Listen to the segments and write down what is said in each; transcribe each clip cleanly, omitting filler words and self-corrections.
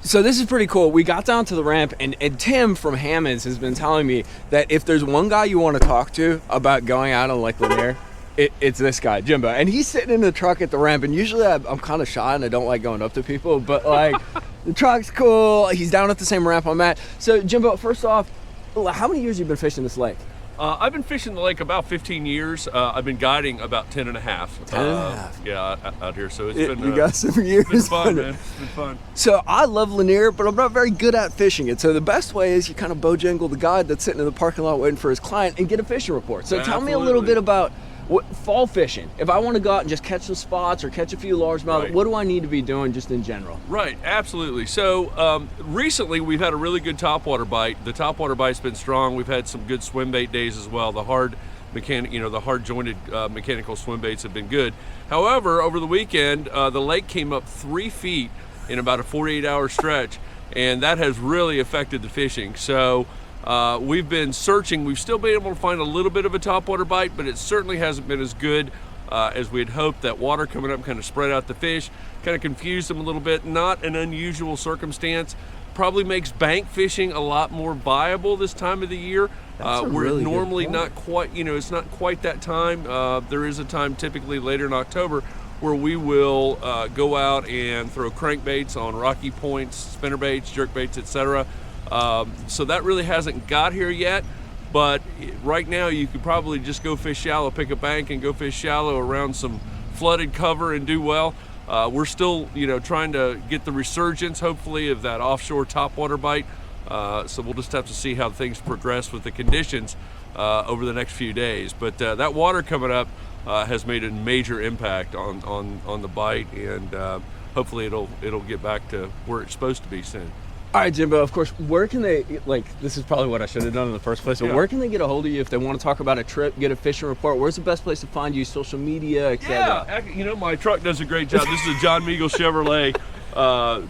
So this is pretty cool. We got down to the ramp, and Tim from Hammonds has been telling me that if there's one guy you want to talk to about going out on Lake Lanier, it's this guy, Jimbo. And he's sitting in the truck at the ramp, and usually I'm kind of shy and I don't like going up to people, but like the truck's cool. He's down at the same ramp I'm at. So Jimbo, first off, how many years have you been fishing this lake? I've been fishing the lake about 15 years. I've been guiding about 10 and a half. 10 and a half. Yeah, out here. So it's been... You got some years. It's been fun, man. It's been fun. So I love Lanier, but I'm not very good at fishing it. So the best way is you kind of bojangle the guy that's sitting in the parking lot waiting for his client and get a fishing report. So tell me a little bit about fall fishing. If I want to go out and just catch some spots or catch a few largemouth, what do I need to be doing just in general? Right, absolutely. So recently we've had a really good topwater bite. The topwater bite's been strong. We've had some good swim bait days as well. The hard jointed mechanical swim baits have been good. However, over the weekend, the lake came up 3 feet in about a 48-hour stretch, and that has really affected the fishing. So we've been searching. We've still been able to find a little bit of a topwater bite, but it certainly hasn't been as good as we had hoped. That water coming up kind of spread out the fish, kind of confused them a little bit. Not an unusual circumstance. Probably makes bank fishing a lot more viable this time of the year. We're really normally not quite, it's not quite that time. There is a time typically later in October where we will go out and throw crankbaits on rocky points, spinnerbaits, jerkbaits, etc. So that really hasn't got here yet, but right now you could probably just go fish shallow, pick a bank and go fish shallow around some flooded cover and do well. We're still, trying to get the resurgence, hopefully, of that offshore topwater bite. So we'll just have to see how things progress with the conditions over the next few days. But that water coming up has made a major impact on the bite, and hopefully it'll get back to where it's supposed to be soon. All right, Jimbo, of course, where can they, this is probably what I should have done in the first place, but where can they get a hold of you if they want to talk about a trip, get a fishing report? Where's the best place to find you, social media, etc.? Yeah, my truck does a great job. This is a John Meagle Chevrolet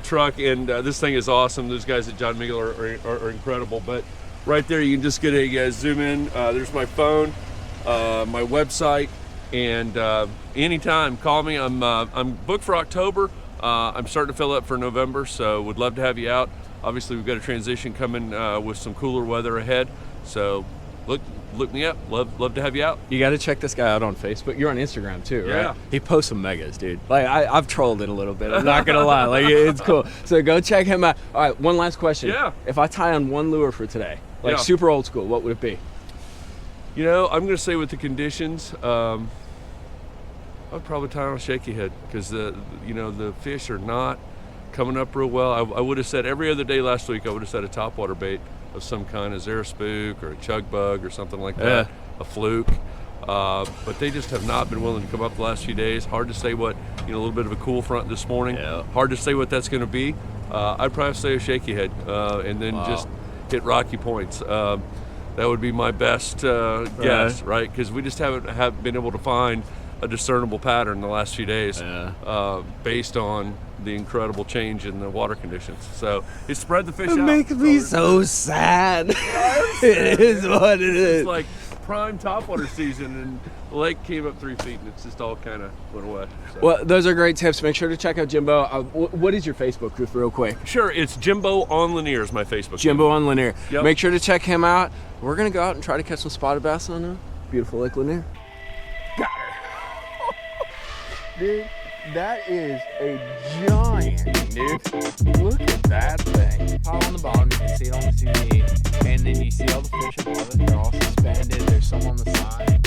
truck, and this thing is awesome. Those guys at John Meagle are incredible. But right there, you can just get a zoom in. There's my phone, my website, and anytime, call me. I'm booked for October. I'm starting to fill up for November, so would love to have you out. Obviously, we've got a transition coming with some cooler weather ahead, so look me up. Love to have you out. You got to check this guy out on Facebook. You're on Instagram too, right? Yeah. He posts some megas, dude. I've trolled it a little bit. I'm not gonna lie. It's cool. So go check him out. All right, one last question. Yeah. If I tie on one lure for today, super old school, what would it be? I'm gonna say with the conditions, I'd probably tie on a shaky head because the fish are not coming up real well. I would have said every other day last week, I would have said a topwater bait of some kind, a zero spook or a chug bug or something like that, a fluke. But they just have not been willing to come up the last few days. Hard to say what, a little bit of a cool front this morning. Yeah. Hard to say what that's going to be. I'd probably say a shaky head and then just hit rocky points. That would be my best guess, right? Because we just haven't been able to find a discernible pattern the last few days based on the incredible change in the water conditions. So it spread the fish out. It makes me so sad. It is what it is. It's like prime topwater season, and the lake came up 3 feet, and it's just all kind of went away. So. Well, those are great tips. Make sure to check out Jimbo. What is your Facebook, just real quick? Sure, it's Jimbo on Lanier is my Facebook. Jimbo on Lanier. Yep. Make sure to check him out. We're gonna go out and try to catch some spotted bass on a beautiful Lake Lanier. Got her. Dude, that is a giant, dude. Look at that thing. Pile on the bottom, you can see it on the TV. And then you see all the fish above it. They're all suspended. There's some on the side.